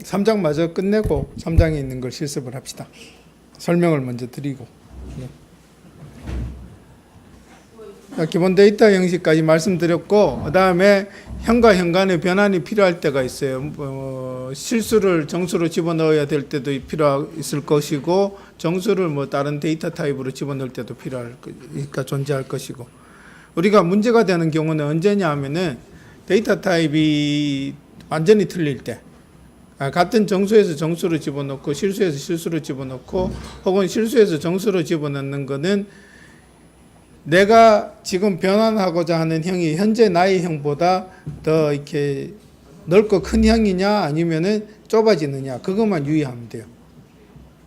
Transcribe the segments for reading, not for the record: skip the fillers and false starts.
3장 마저 끝내고 3장에 있는 걸 실습을 합시다. 설명을 먼저 드리고. 기본 데이터 형식까지 말씀드렸고, 그 다음에 현과 현관의 변환이 필요할 때가 있어요. 실수를 정수로 집어넣어야 될 때도 있을 것이고, 정수를 뭐 다른 데이터 타입으로 집어넣을 때도 그러니까 존재할 것이고, 우리가 문제가 되는 경우는 언제냐 하면은 데이터 타입이 완전히 틀릴 때, 같은 정수에서 정수로 집어넣고 실수에서 실수로 집어넣고 혹은 실수에서 정수로 집어넣는 거는 내가 지금 변환하고자 하는 형이 현재 나의 형보다 더 이렇게 넓고 큰 형이냐 아니면은 좁아지느냐, 그것만 유의하면 돼요.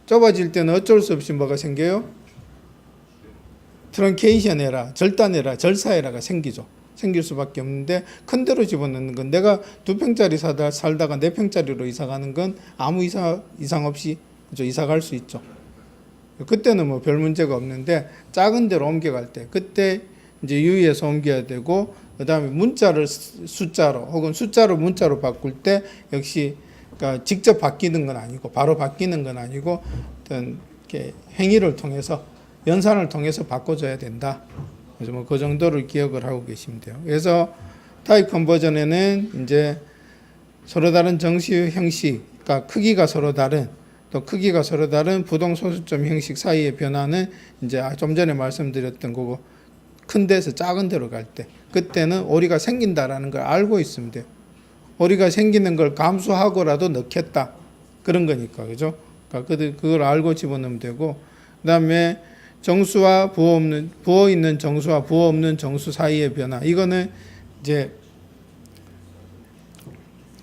좁아질 때는 어쩔 수 없이 뭐가 생겨요? 트렁케이션 에러, 절단 에러, 절사 에러가 생기죠. 생길 수밖에 없는데, 큰 데로 집어넣는 건, 내가 2평짜리 살다가 4평짜리로 이사 가는 건 아무 이상 없이 이사 갈 수 있죠. 그때는 뭐 별 문제가 없는데, 작은 데로 옮겨갈 때, 그때 이제 유의해서 옮겨야 되고, 그 다음에 문자를 숫자로 혹은 숫자로 문자로 바꿀 때 역시, 그러니까 직접 바뀌는 건 아니고, 바로 바뀌는 건 아니고, 어떤 이렇게 행위를 통해서, 연산을 통해서 바꿔줘야 된다. 그래서 뭐 그 정도를 기억을 하고 계시면 돼요. 그래서 타입 컨버전에는 이제 서로 다른 정수 형식, 그러니까 크기가 서로 다른, 또 크기가 서로 다른 부동 소수점 형식 사이의 변화는 이제 좀 전에 말씀드렸던 거고, 큰 데서 작은 데로 갈 때, 그때는 오리가 생긴다라는 걸 알고 있으면 돼요. 오리가 생기는 걸 감수하고라도 넣겠다, 그런 거니까, 그죠? 그러니까 그걸 알고 집어넣으면 되고, 그 다음에 정수와 부어 있는 정수와 부어 없는 정수 사이의 변화, 이거는 이제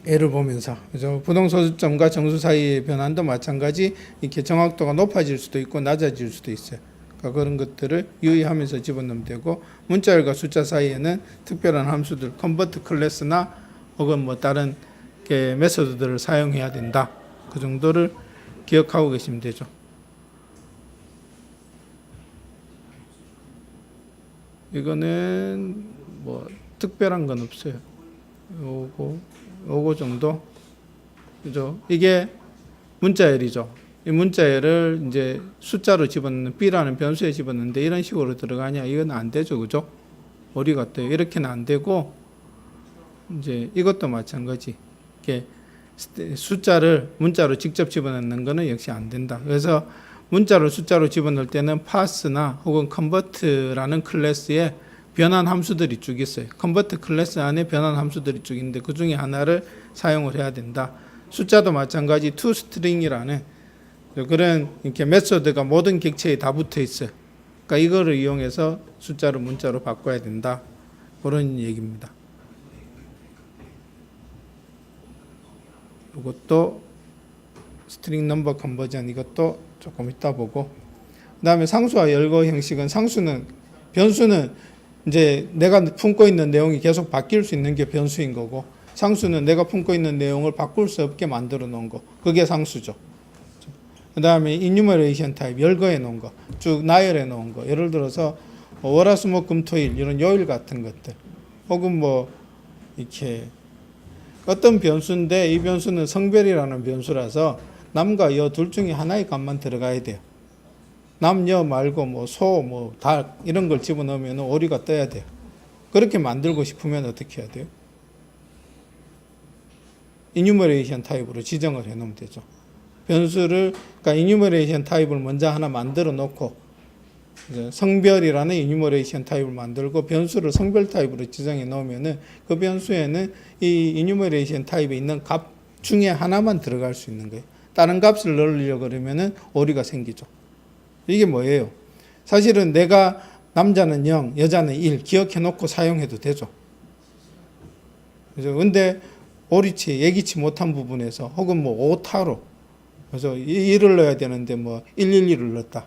예를 보면서, 그죠? 부동 소수점과 정수 사이의 변환도 마찬가지, 이렇게 정확도가 높아질 수도 있고 낮아질 수도 있어요. 그러니까 그런 것들을 유의하면서 집어넣으면 되고, 문자열과 숫자 사이에는 특별한 함수들, 컨버트 클래스나 혹은 뭐 다른 메소드들을 사용해야 된다. 그 정도를 기억하고 계시면 되죠. 이거는 뭐 특별한 건 없어요. 요거 정도. 그죠? 이게 문자열이죠. 이 문자열을 이제 숫자로 집어넣는, B라는 변수에 집어넣는데 이런 식으로 들어가냐? 이건 안 되죠. 그죠? 오리 같아요. 이렇게는 안 되고, 이제 이것도 마찬가지. 이렇게 숫자를 문자로 직접 집어넣는 거는 역시 안 된다. 그래서 문자를 숫자로 집어넣을 때는 파스나 혹은 컨버트라는 클래스에 변환 함수들이 쭉 있어요. 컨버트 클래스 안에 변환 함수들이 쭉 있는데 그 중에 하나를 사용을 해야 된다. 숫자도 마찬가지 toString이라는 그런 이렇게 메소드가 모든 객체에 다 붙어 있어요. 그러니까 이거를 이용해서 숫자를 문자로 바꿔야 된다. 그런 얘기입니다. 이것도 스트링 넘버 컨버전, 이것도 조금 이따 보고, 그 다음에 상수와 열거 형식은, 변수는 이제 내가 품고 있는 내용이 계속 바뀔 수 있는 게 변수인 거고, 상수는 내가 품고 있는 내용을 바꿀 수 없게 만들어 놓은 거, 그게 상수죠. 그 다음에 enumeration 타입, 열거해 놓은 거, 쭉 나열해 놓은 거, 예를 들어서 월화수목금토일 이런 요일 같은 것들, 혹은 뭐 이렇게 어떤 변수인데 이 변수는 성별이라는 변수라서 남과 여 둘 중에 하나의 값만 들어가야 돼요. 남, 여 말고 뭐 소, 뭐 닭 이런 걸 집어넣으면 오리가 떠야 돼요. 그렇게 만들고 싶으면 어떻게 해야 돼요? enumeration 타입으로 지정을 해 놓으면 되죠. 변수를, 그러니까 enumeration 타입을 먼저 하나 만들어 놓고, 성별이라는 enumeration 타입을 만들고 변수를 성별 타입으로 지정해 놓으면은 그 변수에는 이 enumeration 타입에 있는 값 중에 하나만 들어갈 수 있는 거예요. 다른 값을 넣으려고 그러면은 오리가 생기죠. 이게 뭐예요? 사실은 내가 남자는 0, 여자는 1 기억해 놓고 사용해도 되죠. 그래서 근데 오리치, 예기치 못한 부분에서 혹은 뭐 오타로, 그래서 1을 넣어야 되는데 뭐 111을 넣었다.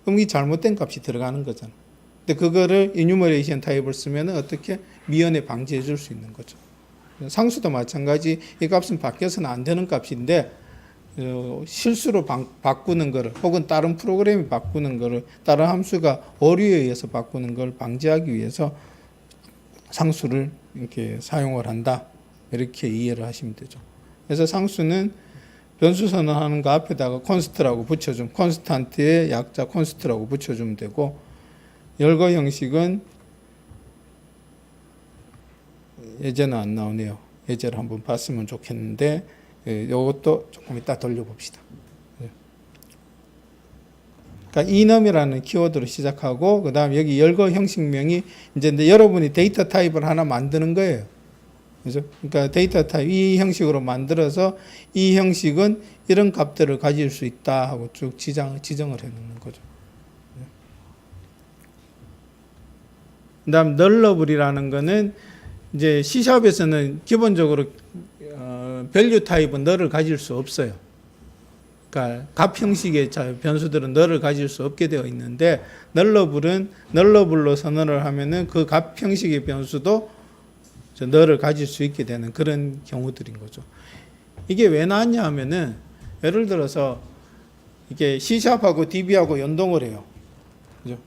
그럼 이 잘못된 값이 들어가는 거잖아. 근데 그거를 enumeration 타입을 쓰면 어떻게 미연에 방지해 줄 수 있는 거죠. 상수도 마찬가지, 이 값은 바뀌어서는 안 되는 값인데 실수로 바꾸는 거를, 혹은 다른 프로그램이 바꾸는 거를, 다른 함수가 오류에 의해서 바꾸는 걸 방지하기 위해서 상수를 이렇게 사용을 한다. 이렇게 이해를 하시면 되죠. 그래서 상수는 변수 선언하는 거 앞에다가 콘스트라고 붙여주면 콘스탄트의 약자 콘스트라고 붙여주면 되고 열거 형식은 예제는 안 나오네요. 예제를 한번 봤으면 좋겠는데 이것도 조금 이따 돌려봅시다. 그러니까 이넘이라는 키워드로 시작하고 그 다음 여기 열거 형식명이 이제 여러분이 데이터 타입을 하나 만드는 거예요. 그죠? 그러니까 데이터 타입 이 형식으로 만들어서 이 형식은 이런 값들을 가질 수 있다 하고 쭉 지정을 해놓는 거죠. 그 다음 nullable이라는 거는 이제 C샵에서는 기본적으로 value 타입은 null을 가질 수 없어요. 그러니까 값 형식의 변수들은 null을 가질 수 없게 되어 있는데 nullable은 nullable로 선언을 하면은 그 값 형식의 변수도 null을 가질 수 있게 되는 그런 경우들인 거죠. 이게 왜 나왔냐 하면은 예를 들어서 이게 C샵하고 DB하고 연동을 해요. 그죠?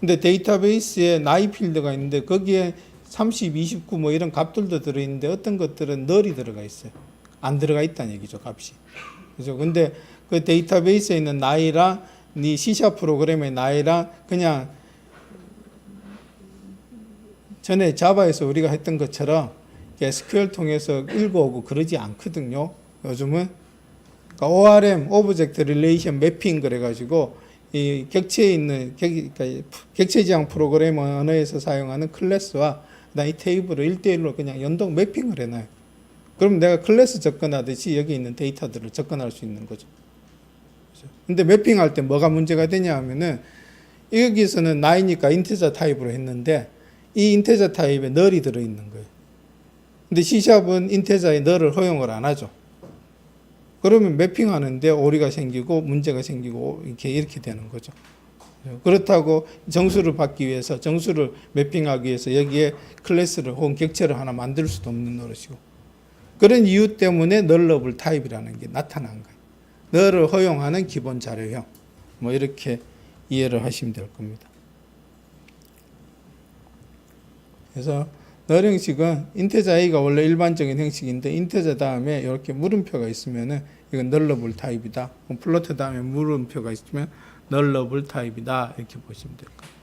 근데 데이터베이스에 나이 필드가 있는데 거기에 30, 29 뭐 이런 값들도 들어있는데 어떤 것들은 null이 들어가 있어요. 안 들어가 있다는 얘기죠, 값이. 그죠? 근데 그 데이터베이스에 있는 나이랑 이 C샵 프로그램의 나이랑 그냥 전에 자바에서 우리가 했던 것처럼 SQL 통해서 읽어오고 그러지 않거든요. 요즘은 그러니까 ORM, Object Relation Mapping 그래가지고 이 객체에 있는 그러니까 객체 지향 프로그램 언어에서 사용하는 클래스와 그다음 이 테이블을 1대1로 그냥 연동 매핑을 해놔요. 그럼 내가 클래스 접근하듯이 여기 있는 데이터들을 접근할 수 있는 거죠. 근데 매핑할 때 뭐가 문제가 되냐 하면은 여기서는 나이니까 인티저 타입으로 했는데 이 인티저 타입에 null이 들어있는 거예요. 근데 C샵은 인티저에 null을 허용을 안 하죠. 그러면 매핑하는데 오류가 생기고 문제가 생기고 이렇게 되는 거죠. 그렇다고 정수를 받기 위해서 정수를 매핑하기 위해서 여기에 클래스를 혹은 객체를 하나 만들 수도 없는 노릇이고 그런 이유 때문에 nullable 타입이라는 게 나타난 거예요. null을 허용하는 기본 자료형 뭐 이렇게 이해를 하시면 될 겁니다. 그래서 null 형식은 인테저 a가 원래 일반적인 형식인데 인테저 다음에 이렇게 물음표가 있으면은 이건 nullable 타입이다. 플로트 다음에 물음표가 있으면 nullable 타입이다. 이렇게 보시면 될 거예요.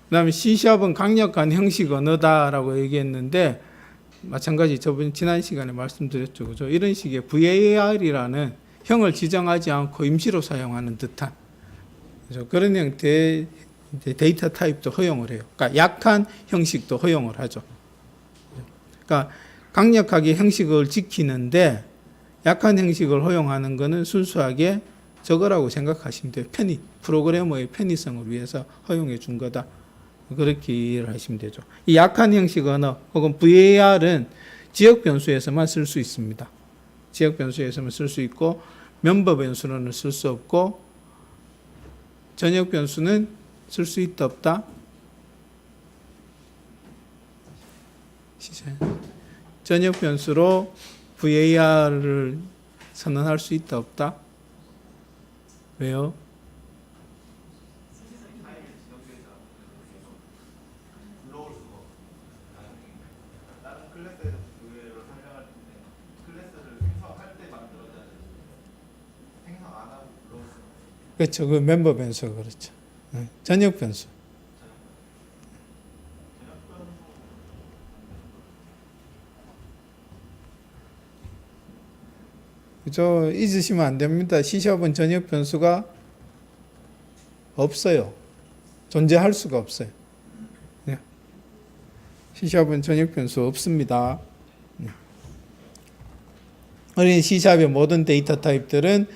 그 다음에 C샵은 강력한 형식 언어다라고 얘기했는데 마찬가지 지난 시간에 말씀드렸죠. 그죠? 이런 식의 VAR이라는 형을 지정하지 않고 임시로 사용하는 듯한 그죠? 그런 형태의 데이터 타입도 허용을 해요. 그러니까 약한 형식도 허용을 하죠. 그러니까 강력하게 형식을 지키는데 약한 형식을 허용하는 것은 순수하게 저거라고 생각하시면 돼요. 프로그래머의 편의성을 위해서 허용해 준 거다. 그렇게 이해를 하시면 되죠. 이 약한 형식 언어 혹은 VAR은 지역 변수에서만 쓸 수 있습니다. 지역 변수에서만 쓸 수 있고 멤버 변수로는 쓸 수 없고 전역 변수는 쓸 수 있다 없다? 전역 변수로 VAR을 선언할 수 있다 없다? 왜요? 그렇죠. 그 멤버 변수가 그렇죠. 전역 변수. 그죠? 잊으시면 안 됩니다. C샵은 전역 변수가 없어요. 존재할 수가 없어요. C샵은 전역 변수 없습니다. 어린 C샵의 모든 데이터 타입들은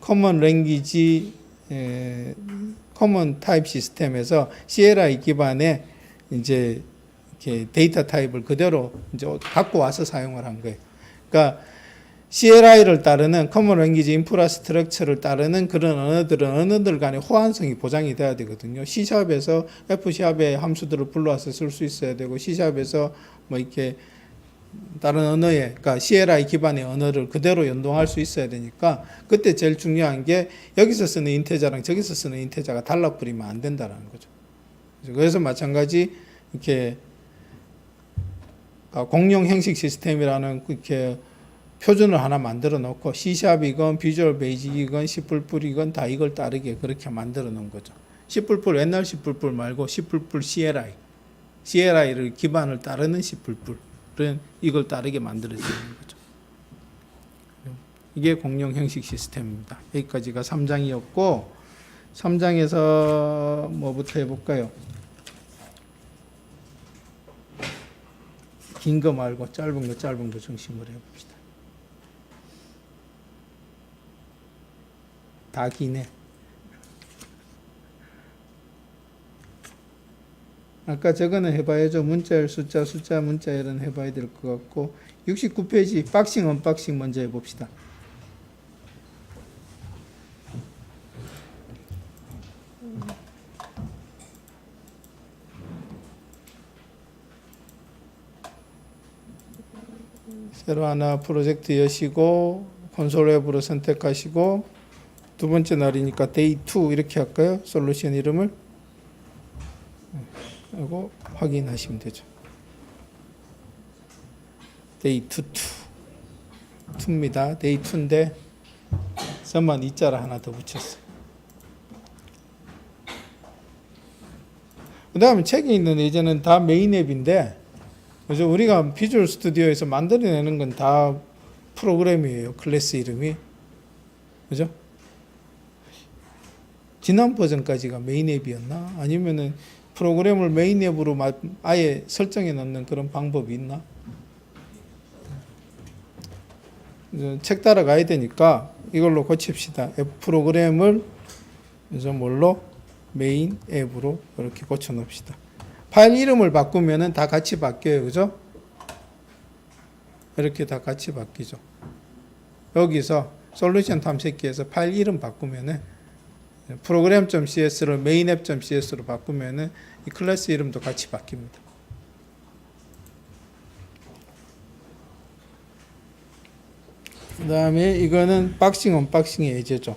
커먼 랭귀지 커먼 타입 시스템에서 CLI 기반의 이제 이렇게 데이터 타입을 그대로 이제 갖고 와서 사용을 한 거예요. 그러니까 CLI를 따르는 커먼 랭귀지 인프라스트럭처를 따르는 그런 언어들은 언어들 간의 호환성이 보장이 돼야 되거든요. C샵에서 F샵의 함수들을 불러와서 쓸 수 있어야 되고 C샵에서 뭐 이렇게 다른 언어에, 그러니까 CLI 기반의 언어를 그대로 연동할 수 있어야 되니까 그때 제일 중요한 게 여기서 쓰는 인테저랑 저기서 쓰는 인테저가 달라버리면 안 된다는 거죠. 그래서 마찬가지 이렇게 공용 형식 시스템이라는 이렇게 표준을 하나 만들어 놓고 C샵이건 비주얼 베이직이건 C++이건 다 이걸 따르게 그렇게 만들어 놓은 거죠. C++ 옛날 C++ 말고 C++ CLI를 기반을 따르는 C++은 이걸 따르게 만들어지는 거죠. 이게 공용 형식 시스템입니다. 여기까지가 3장이었고 3장에서 뭐부터 해볼까요? 긴 거 말고 짧은 거 중심으로 해봅시다. 다 기네. 아까 저거는 해봐야죠. 문자열 숫자 문자열은 해봐야 될 것 같고 69페이지 박싱 언박싱 먼저 해봅시다. 새로 하나 프로젝트 여시고 콘솔 웹으로 선택하시고 두 번째 날이니까 데이 2 이렇게 할까요? 솔루션 이름을 하고 확인하시면 되죠. 데이 2입니다. 데이 2인데 저만 이자를 하나 더 붙였어요. 그 다음에 책에 있는 이제는 다 메인 앱인데 그래서 우리가 비주얼 스튜디오에서 만들어내는 건 다 프로그램이에요. 클래스 이름이. 그죠? 지난 버전까지가 메인 앱이었나? 아니면은 프로그램을 메인 앱으로 아예 설정해 놓는 그런 방법이 있나? 책 따라가야 되니까 이걸로 고칩시다. 앱 프로그램을 그래서 뭘로? 메인 앱으로 이렇게 고쳐 놓읍시다. 파일 이름을 바꾸면은 다 같이 바뀌어요. 그죠? 이렇게 다 같이 바뀌죠. 여기서 솔루션 탐색기에서 파일 이름 바꾸면은 프로그램.cs를 mainapp.cs로 바꾸면은 이 클래스 이름도 같이 바뀝니다. 그 다음에 이거는 박싱 언박싱의 예제죠.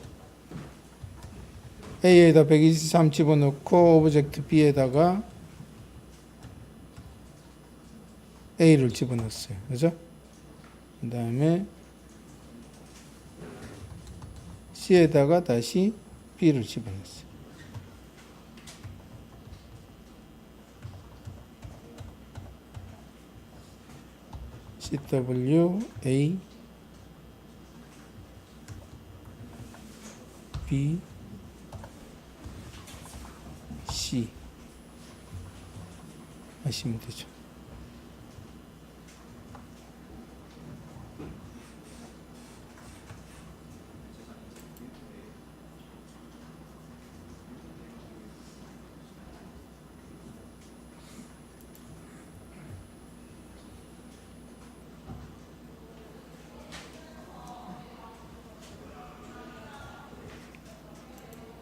A에다 123 집어넣고 오브젝트 B에다가 A를 집어넣었어요. 그죠? 그 다음에 C에다가 다시 B를 집어넣었어요. CW, A, B, C 하시면 되죠.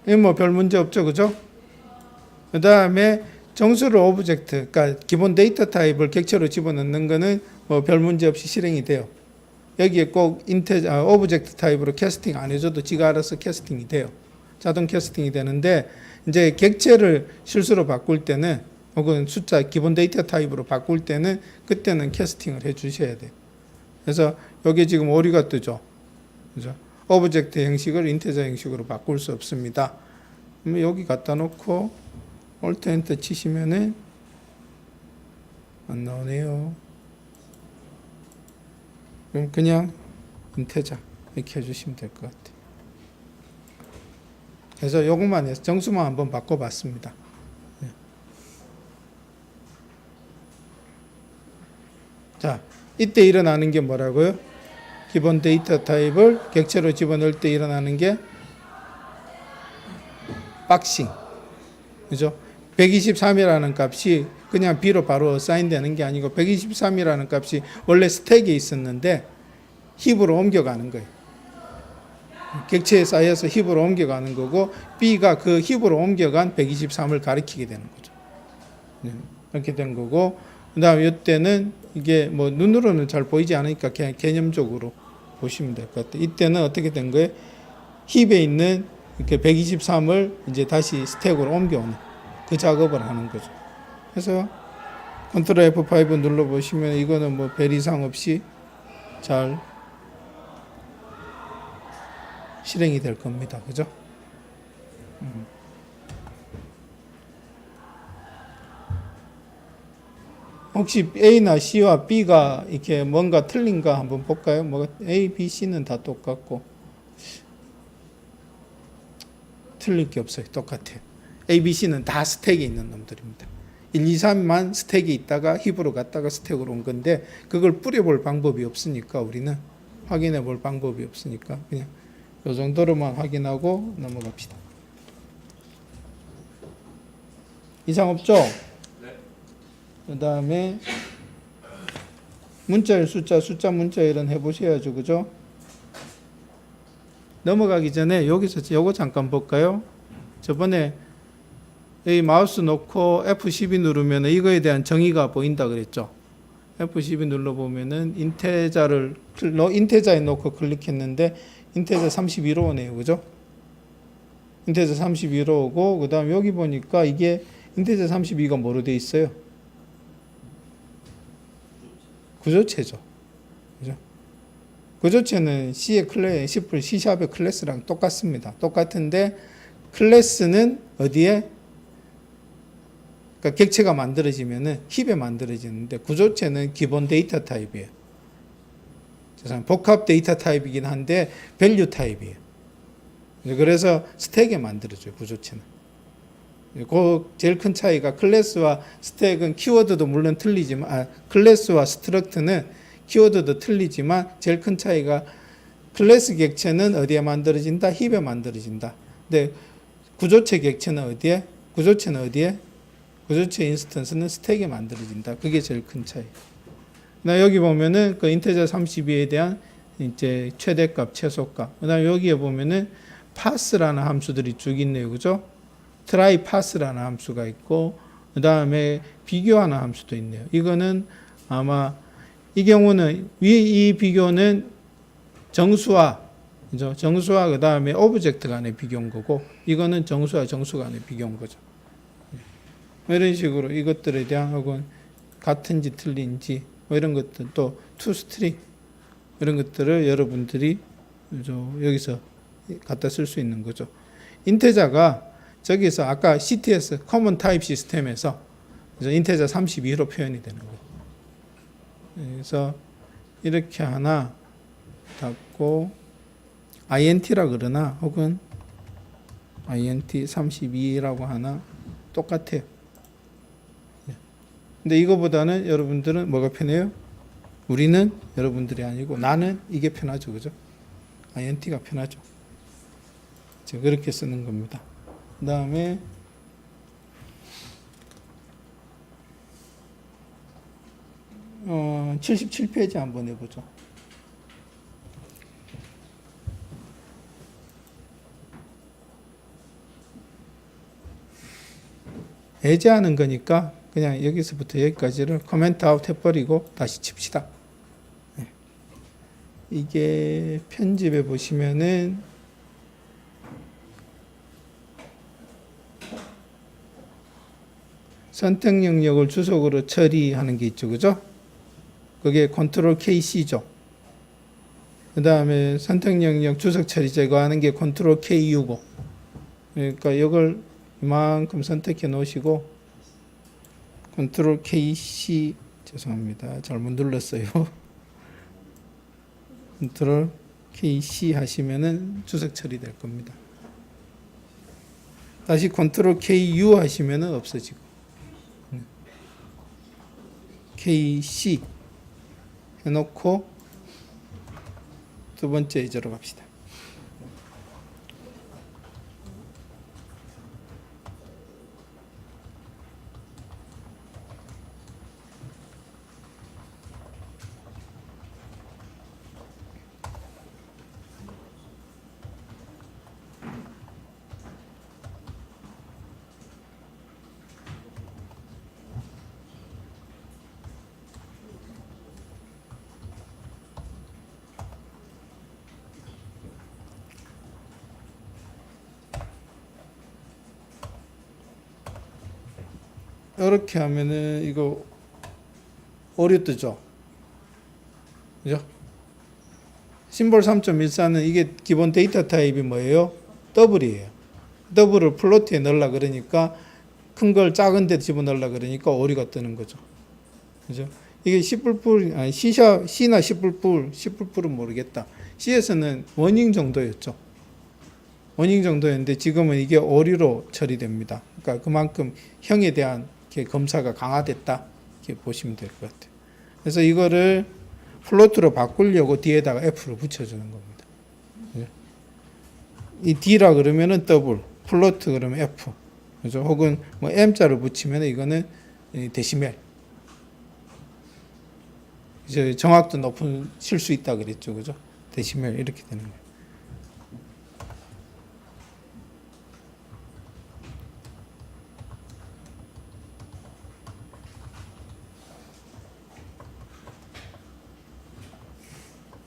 이 뭐 별 문제 없죠, 그죠? 그 다음에 정수를 오브젝트, 그러니까 기본 데이터 타입을 객체로 집어넣는 거는 뭐 별 문제 없이 실행이 돼요. 여기에 꼭 오브젝트 타입으로 캐스팅 안 해줘도 지가 알아서 캐스팅이 돼요. 자동 캐스팅이 되는데 이제 객체를 실수로 바꿀 때는 혹은 숫자 기본 데이터 타입으로 바꿀 때는 그때는 캐스팅을 해주셔야 돼요. 그래서 여기 지금 오류가 뜨죠. 그죠? 오브젝트 형식을 인티저 형식으로 바꿀 수 없습니다. 그러면 여기 갖다 놓고 Alt 엔터 치시면은 안 나오네요. 그럼 그냥 인티저 이렇게 해주시면 될 것 같아요. 그래서 요것만 해서 정수만 한번 바꿔봤습니다. 자, 이때 일어나는 게 뭐라고요? 기본 데이터 타입을 객체로 집어넣을 때 일어나는 게 박싱. 그죠? 123이라는 값이 그냥 B로 바로 어사인 되는 게 아니고 123이라는 값이 원래 스택에 있었는데 힙으로 옮겨가는 거예요. 객체에 쌓여서 힙으로 옮겨가는 거고 B가 그 힙으로 옮겨간 123을 가리키게 되는 거죠. 이렇게 된 거고 그 다음에 이때는 이게 뭐 눈으로는 잘 보이지 않으니까 그냥 개념적으로 보시면 될 것 같아요. 이때는 어떻게 된 거예요? 힙에 있는 이렇게 123을 이제 다시 스택으로 옮겨오는 그 작업을 하는 거죠. 그래서 컨트롤 F5 눌러보시면 이거는 뭐 별 이상 없이 잘 실행이 될 겁니다. 그죠? 혹시 A나 C와 B가 이렇게 뭔가 틀린가 한번 볼까요? 뭐 A, B, C는 다 똑같고 틀릴 게 없어요. 똑같아요. A, B, C는 다 스택에 있는 놈들입니다. 1, 2, 3만 스택에 있다가 힙으로 갔다가 스택으로 온 건데 그걸 뿌려볼 방법이 없으니까 우리는 확인해 볼 방법이 없으니까 그냥 이 정도로만 확인하고 넘어갑시다. 이상 없죠? 그 다음에 문자열 숫자 문자열은 해보셔야죠. 그죠? 넘어가기 전에 여기서 요거 잠깐 볼까요? 저번에 여기 마우스 놓고 F12 누르면 이거에 대한 정의가 보인다 그랬죠. F12 눌러보면은 인테자에 놓고 클릭했는데 인테자 32로 오네요. 그죠? 인테자 32로 오고 그 다음 여기 보니까 이게 인테자 32가 뭐로 돼 있어요? 구조체죠. 그죠? 구조체는 C의 C샵의 클래스랑 똑같습니다. 똑같은데 클래스는 어디에? 그러니까 객체가 만들어지면은 힙에 만들어지는데 구조체는 기본 데이터 타입이에요. 복합 데이터 타입이긴 한데 밸류 타입이에요. 그래서 스택에 만들어져요. 구조체는. 그 제일 큰 차이가 클래스와 스택은 키워드도 물론 틀리지만 클래스와 스트럭트는 키워드도 틀리지만 제일 큰 차이가 클래스 객체는 어디에 만들어진다? 힙에 만들어진다. 근데 구조체 객체는 어디에? 구조체는 어디에? 구조체 인스턴스는 스택에 만들어진다. 그게 제일 큰 차이. 나 여기 보면은 그 인테저 32에 대한 이제 최대값, 최소값. 그다음에 여기에 보면은 파스라는 함수들이 쭉 있네요. 그죠? 트라이 파스라는 함수가 있고 그다음에 비교하는 함수도 있네요. 이거는 아마 이 경우는 이 비교는 정수와 그죠? 정수와 그다음에 오브젝트 간의 비교인 거고 이거는 정수와 정수 간의 비교인 거죠. 이런 식으로 이것들에 대한 혹은 같은지 틀린지 뭐 이런 것들 또 투스트링 이런 것들을 여러분들이 여기서 갖다 쓸 수 있는 거죠. 인테자가 저기서 아까 CTS 커먼 타입 시스템에서 인테자 32로 표현이 되는 거예요. 그래서 이렇게 하나 닫고 INT라 그러나 혹은 INT 32라고 하나 똑같아요. 근데 이거보다는 여러분들은 뭐가 편해요? 우리는 여러분들이 아니고 나는 이게 편하죠. 그죠? INT가 편하죠. 그렇게 쓰는 겁니다. 그 다음에 77페이지 한번 해보죠. 해제하는 거니까 그냥 여기서부터 여기까지를 코멘트 아웃 해버리고 다시 칩시다. 이게 편집해 보시면은 선택 영역을 주석으로 처리하는 게 있죠. 그죠? 그게 컨트롤 KC죠. 그 다음에 선택 영역 주석 처리 제거하는 게 컨트롤 KU고. 그러니까 이걸 이만큼 선택해 놓으시고 컨트롤 KC 죄송합니다. 잘못 눌렀어요. 컨트롤 KC 하시면은 주석 처리될 겁니다. 다시 컨트롤 KU 하시면은 없어지고 KC 해놓고 두 번째 예제로 갑시다. 이렇게 하면은 이거 오류 뜨죠. 그죠? 심볼 3.14는 이게 기본 데이터 타입이 뭐예요? 더블이에요. 더블을 플로트에 넣으려 그러니까 큰 걸 작은 데 집어넣으려 그러니까 오류가 뜨는 거죠. 그죠? 이게 C++, 아니 C나 C++은 모르겠다. C에서는 워닝 정도였죠. 워닝 정도였는데 지금은 이게 오류로 처리됩니다. 그러니까 그만큼 형에 대한 검사가 강화됐다. 이렇게 보시면 될 것 같아요. 그래서 이거를 플로트로 바꾸려고 뒤에다가 F를 붙여주는 겁니다. 이 D라 그러면은 더블, 플로트 그러면 F, 그죠? 혹은 뭐 M자를 붙이면 이거는 데시멜. 이제 정확도 높으실 수 있다 그랬죠, 그죠? 데시멜 이렇게 되는 거예요.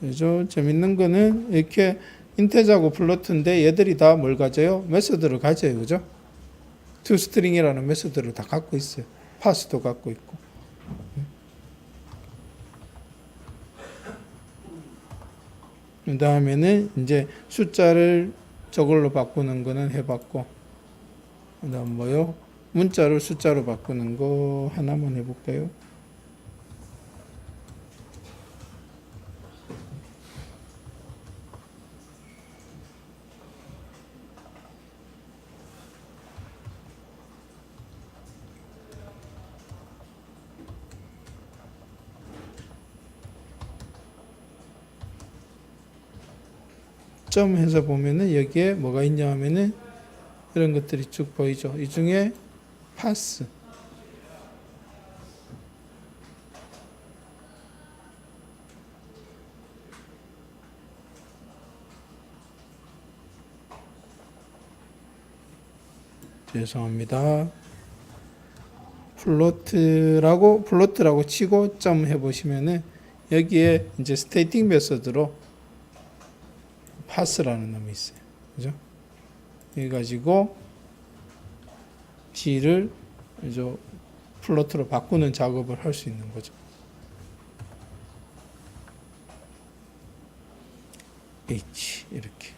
그죠? 재밌는 거는 이렇게 인테저하고 플로트인데 얘들이 다 뭘 가져요? 메소드를 가져요, 그죠? 투스트링이라는 메소드를 다 갖고 있어요. 파스도 갖고 있고. 그 다음에는 이제 숫자를 저걸로 바꾸는 거는 해봤고, 그 다음 뭐요? 문자를 숫자로 바꾸는 거 하나만 해볼까요? 점 해서 보면은 여기에 뭐가 있냐 하면은 이런 것들이 쭉 보이죠. 이 중에 파스. 죄송합니다. 플로트라고 치고 점 해보시면은 여기에 이제 스테이팅 메서드로 파스라는 놈이 있어요. 그죠? 이 가지고 G를 이제 플로트로 바꾸는 작업을 할 수 있는 거죠. H 이렇게.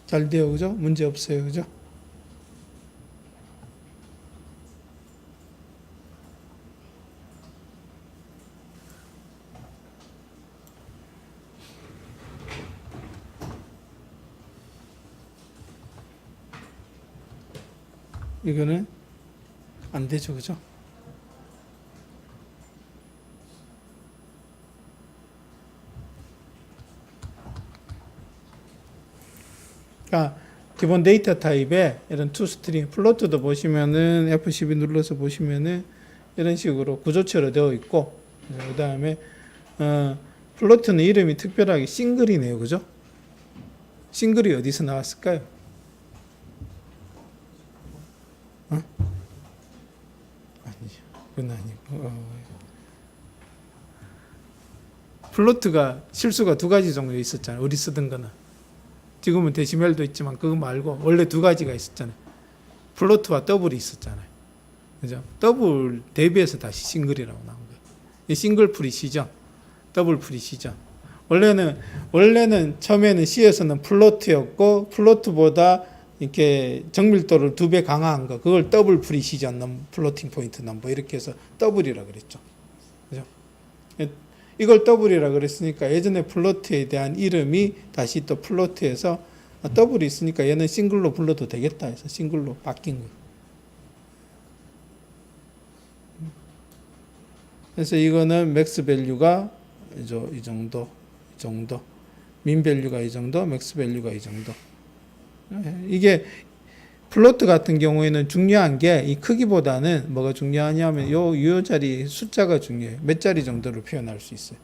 잘 돼요, 그죠? 문제 없어요, 그죠? 이거는 안 되죠, 그죠? 그러니까 기본 데이터 타입에 이런 투스트링, 플로트도 보시면은 F12 눌러서 보시면은 이런 식으로 구조체로 되어 있고, 그 다음에 플로트는 이름이 특별하게 싱글이네요, 그죠? 싱글이 어디서 나왔을까요? 아니죠, 그건 아니고. 플로트가 실수가 두 가지 종류 있었잖아요. 우리 쓰던 거는. 지금은 데시멜도 있지만 그거 말고 원래 두 가지가 있었잖아요. 플로트와 더블이 있었잖아요. 그죠? 더블 대비해서 다시 싱글이라고 나온 거예요. 이 싱글 프리시전, 더블 프리시전. 원래는 처음에는 C에서는 플로트였고 플로트보다 이렇게 정밀도를 2배 강화한 거, 그걸 더블 프리시전 플로팅 포인트 넘버 이렇게 해서 더블이라 그랬죠. 그죠? 이걸 더블이라 그랬으니까 예전에 플로트에 대한 이름이 다시 또 플로트에서 더블이 있으니까 얘는 싱글로 불러도 되겠다 해서 싱글로 바뀐 거예요. 그래서 이거는 맥스 밸류가 이 정도, 민 밸류가 이 정도, 맥스 밸류가 이 정도. 이게 플로트 같은 경우에는 중요한 게 이 크기보다는 뭐가 중요하냐면 요 유효 자리 숫자가 중요해요. 몇 자리 정도를 표현할 수 있어요.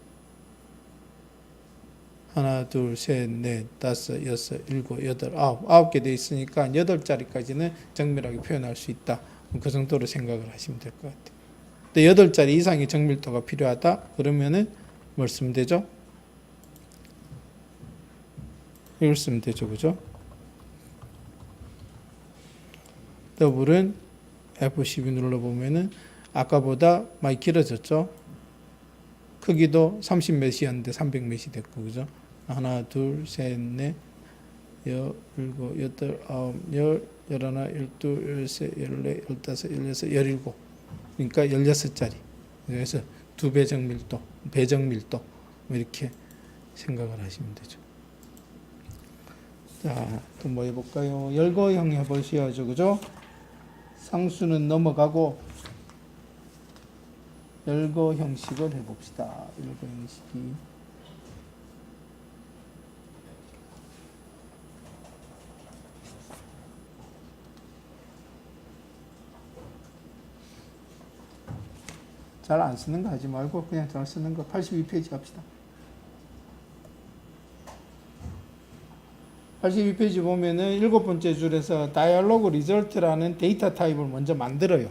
하나, 둘, 셋, 넷, 다섯, 여섯, 일곱, 여덟, 아홉 개 돼 있으니까 8자리까지는 정밀하게 표현할 수 있다. 그 정도로 생각을 하시면 될 것 같아요. 또 8자리 이상의 정밀도가 필요하다. 그러면은 뭘 쓰면 되죠? 이걸 쓰면 되죠. 그죠? 더블은 F12 눌러보면은 아까보다 많이 길어졌죠. 크기도 30몇이었는데 300몇이 됐고, 그죠? 하나, 둘, 셋, 넷, 열일곱, 여덟, 아홉, 열, 열하나, 열둘, 열셋, 열넷, 열다섯, 열여섯, 열일곱. 그러니까 16자리. 그래서 2배 정밀도, 배정밀도, 뭐 이렇게 생각을 하시면 되죠. 자, 또 뭐 해볼까요? 열거형 해보셔야죠. 그죠? 상수는 넘어가고, 열거 형식을 해봅시다. 열거 형식이. 잘 안 쓰는 거 하지 말고 그냥 잘 쓰는 거 82페이지 갑시다. 82페이지 보면은 7번째 줄에서 다이얼로그 리절트라는 데이터 타입을 먼저 만들어요.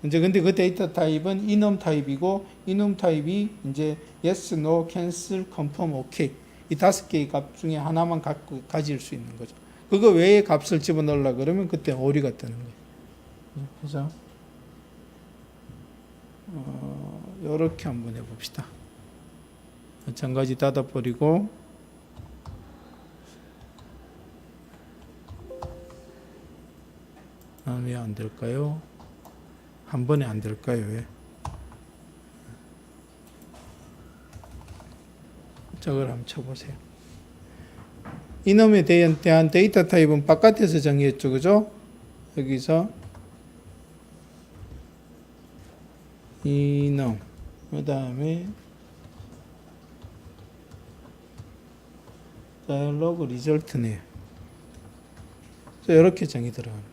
이제 근데 그 데이터 타입은 enum 타입이고 enum 타입이 이제 yes, no, cancel, confirm, OK 이 5개의 값 중에 하나만 가질 수 있는 거죠. 그거 외에 값을 집어넣으려고 그러면 그때 오류가 뜨는 거예요. 그죠? 요렇게 한번 해봅시다. 마찬가지 닫아버리고 왜 안 될까요? 한 번에 안 될까요? 왜? 저걸 한번 쳐보세요. 이놈에 대한 데이터 타입은 바깥에서 정의했죠. 그죠? 여기서 이놈 그 다음에 다이얼로그 리절트네요. 이렇게 정의 들어가는.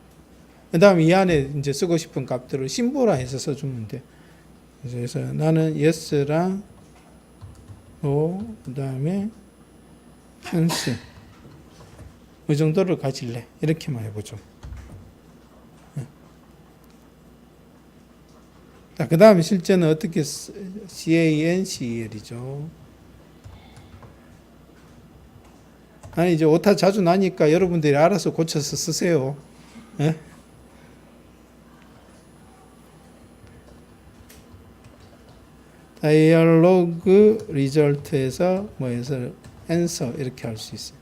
그 다음 이 안에 이제 쓰고 싶은 값들을 심보라해서 써주면 돼. 그래서 나는 yes랑 no, 그 다음에 cancel 이 정도를 가질래. 이렇게만 해보죠. 그 다음에 실제는 어떻게 CANCEL이죠. 아니 이제 오타 자주 나니까 여러분들이 알아서 고쳐서 쓰세요. 예? 다이얼로그 리절트에서 뭐해서 answer 이렇게 할 수 있어요.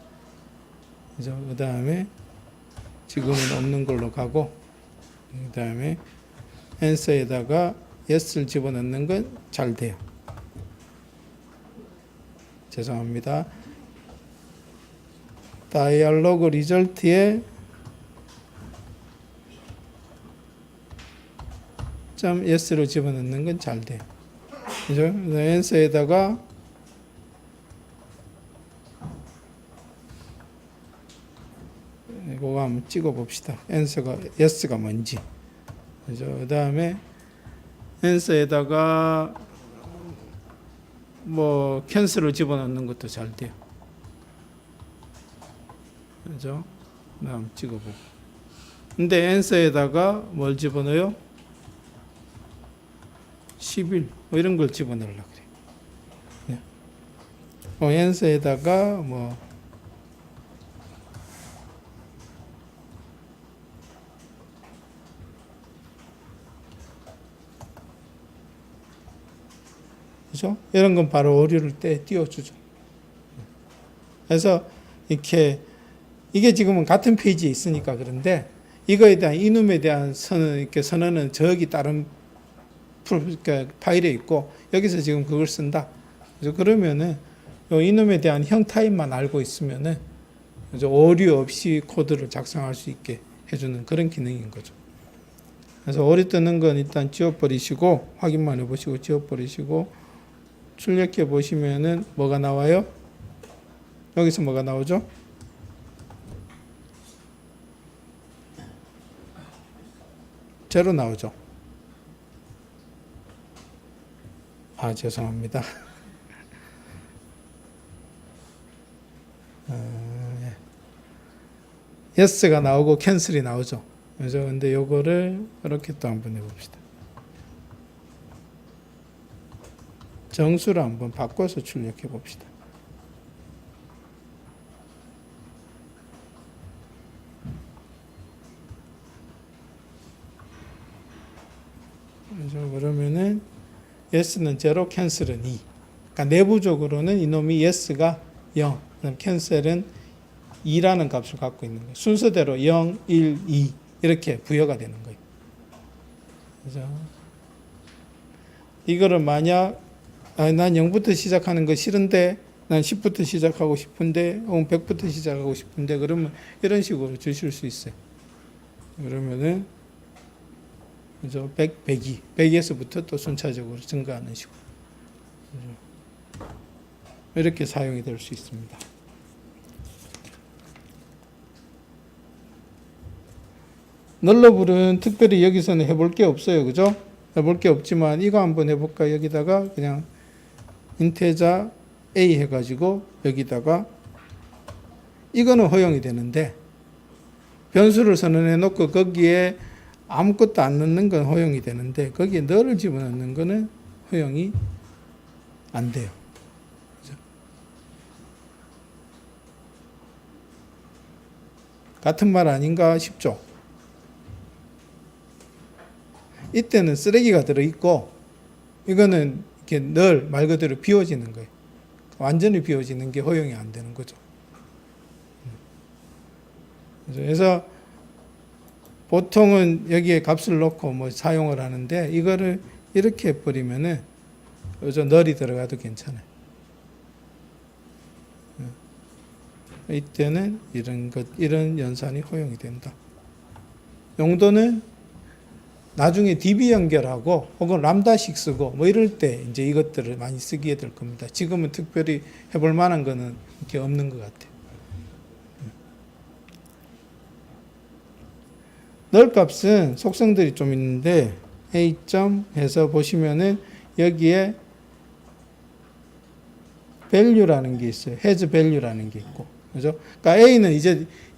그죠? 그 다음에 지금은 없는 걸로 가고 그 다음에 answer에다가 yes를 집어넣는 건 잘 돼요. 죄송합니다. 다이얼로그 리절트에 점 yes를 집어넣는 건 잘 돼요. 그죠? answer에다가 이거 한번 찍어 봅시다. answer가 yes가 뭔지. 그죠? 그 다음에 answer에다가 뭐 캔슬을 집어넣는 것도 잘 돼요. 그죠? 한번 찍어보고. 근데 answer에다가 뭘 집어넣어요? 10일 뭐 이런 걸 집어넣으려고 그래요. 네. answer에다가 뭐 그죠? 이런 건 바로 오류를 띄워주죠. 그래서 이렇게 이게 지금은 같은 페이지에 있으니까 그런데 이거에 대한 이눔에 대한 선언은 저기 다른 그러니까 파일에 있고 여기서 지금 그걸 쓴다. 그래서 그러면은 이놈에 대한 형 타입만 알고 있으면은 오류 없이 코드를 작성할 수 있게 해주는 그런 기능인 거죠. 그래서 오류 뜨는 건 일단 지워버리시고 확인만 해보시고 지워버리시고 출력해 보시면은 뭐가 나와요? 여기서 뭐가 나오죠? 제로 나오죠. 아, 죄송합니다. yes가 나오고 캔슬이 나오죠. 그래서 근데 요거를 이렇게 또 한번 해봅시다. 정수를 한번 바꿔서 출력해 봅시다. 그러면은 yes는 0, 캔슬은 2. 그러니까 내부적으로는 이놈이 yes가 0, 그다음 캔슬은 2라는 값을 갖고 있는 거예요. 순서대로 0, 1, 2 이렇게 부여가 되는 거예요. 그죠? 이거를 만약 난 0부터 시작하는 거 싫은데 난 10부터 시작하고 싶은데 혹은 100부터 시작하고 싶은데 그러면 이런 식으로 주실 수 있어요. 그러면은 그죠? 100, 102, 100에서부터 또 순차적으로 증가하는 식으로 그죠? 이렇게 사용이 될 수 있습니다. 널러블은 특별히 여기서는 해볼 게 없어요. 그죠? 해볼 게 없지만 이거 한번 해볼까? 여기다가 그냥 인테자 A 해가지고 여기다가 이거는 허용이 되는데 변수를 선언해 놓고 거기에 아무것도 안 넣는 건 허용이 되는데 거기에 너를 집어넣는 거는 허용이 안 돼요. 그죠? 같은 말 아닌가 싶죠? 이때는 쓰레기가 들어있고 이거는 이렇게 늘 말 그대로 비워지는 거예요. 완전히 비워지는 게 허용이 안 되는 거죠. 그래서 보통은 여기에 값을 넣고 뭐 사용을 하는데 이거를 이렇게 해버리면은 널이 들어가도 괜찮아요. 이때는 이런 연산이 허용이 된다. 용도는 나중에 DB 연결하고 혹은 람다식 쓰고 뭐 이럴 때 이제 이것들을 많이 쓰게 될 겁니다. 지금은 특별히 해볼 만한 거는 이렇게 없는 것 같아요. 널 값은 속성들이 좀 있는데 A 점 해서 보시면은 여기에 value라는 게 있어요. has value라는 게 있고, 그죠? 그러니까 A는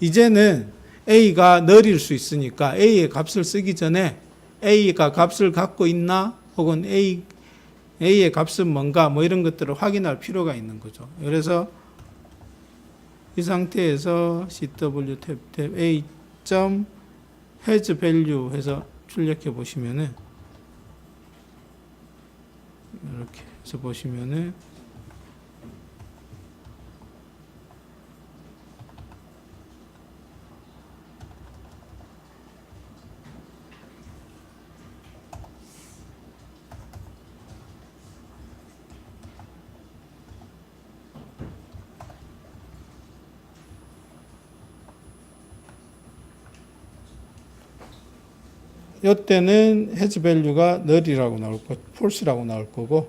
이제는 A가 널일 수 있으니까 A의 값을 쓰기 전에 A가 값을 갖고 있나 혹은 A의 값은 뭔가 뭐 이런 것들을 확인할 필요가 있는 거죠. 그래서 이 상태에서 CW 탭 A 점 has value 해서 출력해 보시면은 이렇게 해서 보시면은 이때는 has value가 null이라고 나올 거, false라고 나올 거고,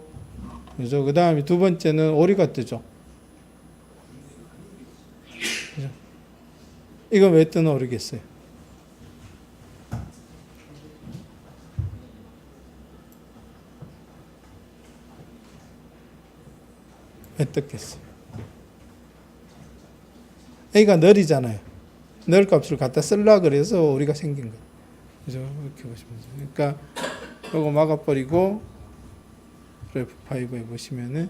그죠? 그 다음에 두 번째는 오리가 뜨죠. 그죠? 이건 왜 뜨나 모르겠어요. 왜 떴겠어요? A가 null이잖아요. null 값을 갖다 쓰려고 그래서 오리가 생긴 거예요. 그죠? 이렇게 보시면 돼요. 그러니까 이거 막아버리고 F5에 보시면은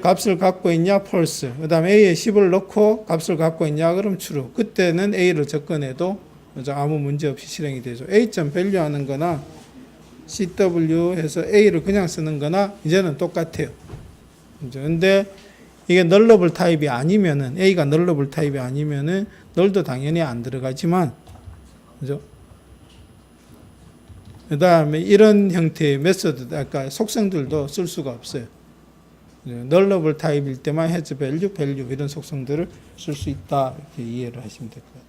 값을 갖고 있냐 false, 그 다음에 A에 10을 넣고 값을 갖고 있냐 그럼 true. 그때는 A를 접근해도 아무 문제 없이 실행이 되죠. A.value value 하는 거나 CW 해서 A를 그냥 쓰는 거나 이제는 똑같아요. 근데 이게 nullable 타입이 아니면은 A가 nullable 타입이 아니면은 널도 당연히 안 들어가지만, 그죠? 그 다음에 이런 형태의 메소드, 아까 속성들도 쓸 수가 없어요. nullable 타입일 때만 has value, value 이런 속성들을 쓸 수 있다 이렇게 이해를 하시면 될 것 같아요.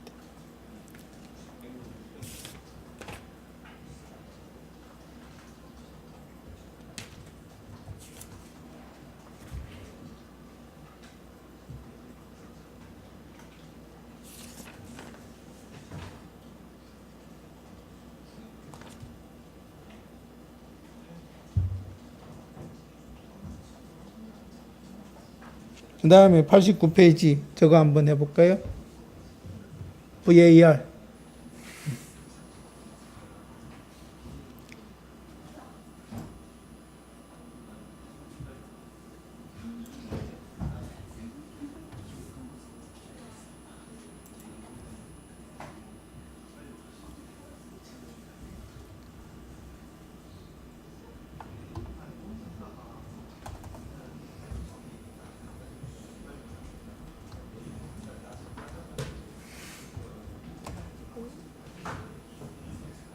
그 다음에 89페이지 저거 한번 해볼까요? VAR.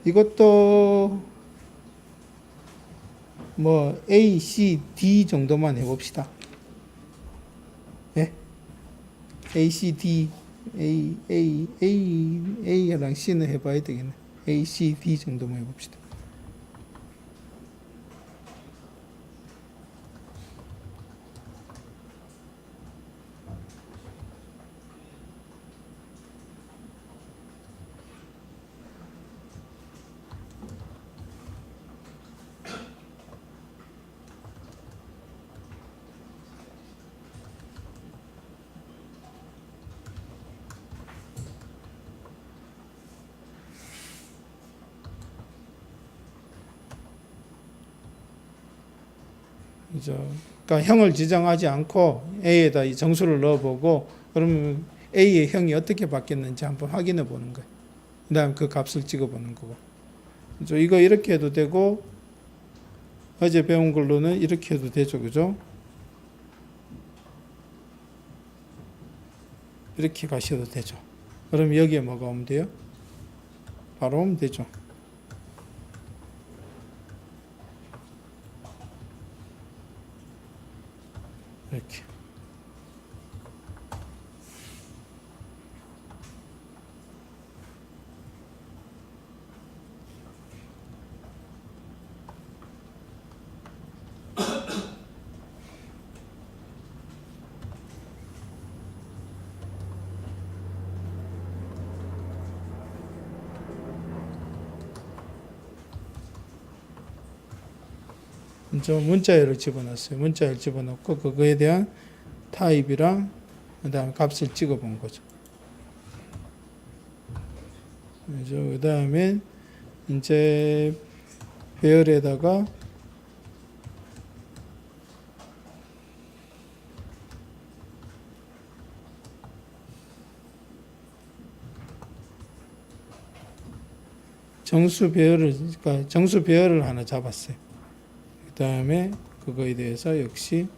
이것도 뭐 A, C, D 정도만 해봅시다. 예? A, C, D, A랑 C는 해봐야 되겠네. A, C, D 정도만 해봅시다. 그러니까 형을 지정하지 않고 A에다 이 정수를 넣어보고 그러면 A의 형이 어떻게 바뀌었는지 한번 확인해 보는 거예요. 그 다음 그 값을 찍어보는 거고. 그죠? 이거 이렇게 해도 되고 어제 배운 걸로는 이렇게 해도 되죠. 그죠? 이렇게 가셔도 되죠. 그럼 여기에 뭐가 오면 돼요? 바로 오면 되죠. 이렇게. 문자열을 집어넣었어요. 문자열 집어넣고 그거에 대한 타입이랑 그다음 값을 찍어본 거죠. 그 다음에 이제 배열에다가 그러니까 정수 배열을 하나 잡았어요. 그 다음에 그거에 대해서 역시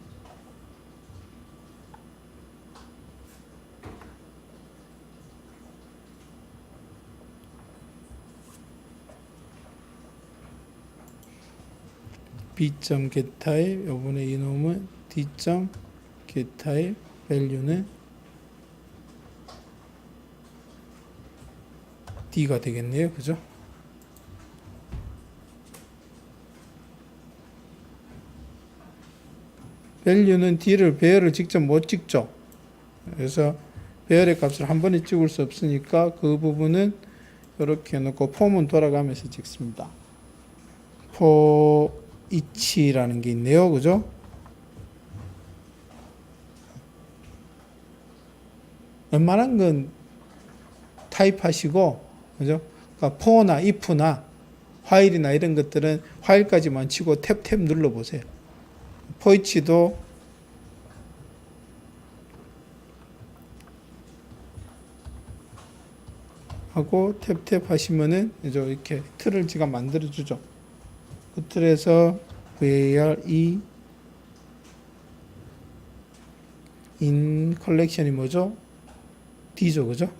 B.getType 요번에 이놈은 D.getType value는 D가 되겠네요. 그죠? value는 D를 배열을 직접 못 찍죠. 그래서 배열의 값을 한 번에 찍을 수 없으니까 그 부분은 이렇게 해놓고 폼은 돌아가면서 찍습니다. for each라는 게 있네요. 그죠? 웬만한 건 타입하시고, 그죠? 그러니까 for나 if나 while이나 이런 것들은 while까지만 치고 탭 눌러보세요. for each도 하고 탭 하시면은 이렇게 틀을 제가 만들어 주죠. 그 틀에서 var in 컬렉션이 뭐죠? D죠. 그죠?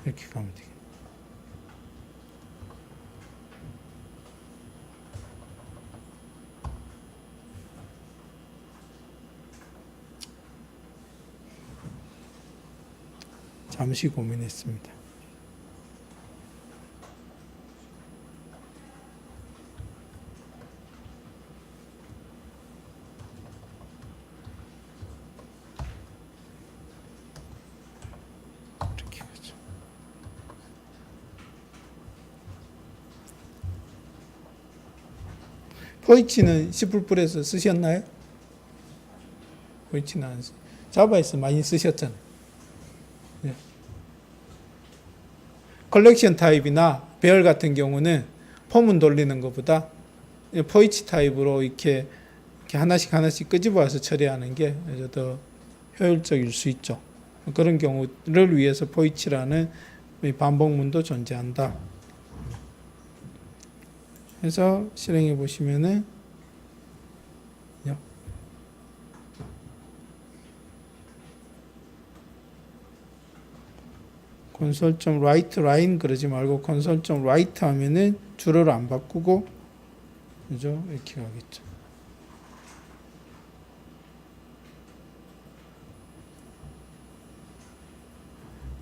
이렇게 가면 되겠네. 잠시 고민했습니다. 이렇게 가죠. 포이치는 C++에서 쓰셨나요? 포이치는 안 쓰. 자바에서 많이 쓰셨잖아요. 네. 컬렉션 타입이나 배열 같은 경우는 폼은 돌리는 것보다 포이치 타입으로 이렇게 하나씩 끄집어와서 처리하는 게 더 효율적일 수 있죠. 그런 경우를 위해서 포이치라는 반복문도 존재한다. 그래서 실행해 보시면은 console.write line 그러지 말고 console.write 하면은 주어를 안 바꾸고 그죠? 이렇게 가겠죠.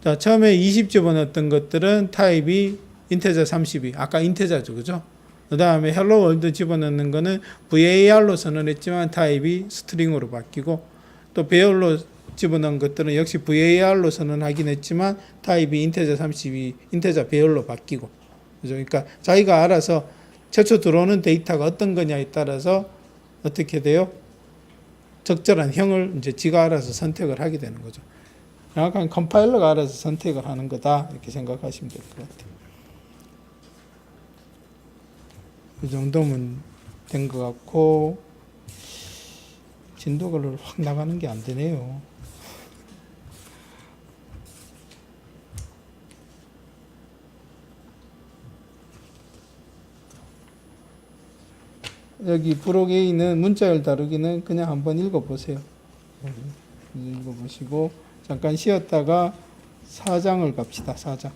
자, 처음에 20 집어넣었던 것들은 타입이 인테저 32. 아까 인테저죠. 그죠? 그 다음에 헬로 월드 집어넣는 거는 VAR로 선언했지만 타입이 스트링으로 바뀌고 또 배열로 집어넣은 것들은 역시 VAR로 선언하긴 했지만 타입이 인테저 32, 인테저 배열로 바뀌고. 그죠? 그러니까 자기가 알아서 최초 들어오는 데이터가 어떤 거냐에 따라서 어떻게 돼요? 적절한 형을 이제 지가 알아서 선택을 하게 되는 거죠. 약간 컴파일러가 알아서 선택을 하는 거다 이렇게 생각하시면 될 것 같아요. 이 정도면 된 것 같고 진도가 확 나가는 게 안 되네요. 여기 브록 A는 문자열 다루기는 그냥 한번 읽어보세요. 읽어보시고 잠깐 쉬었다가 4장을 갑시다. 4장.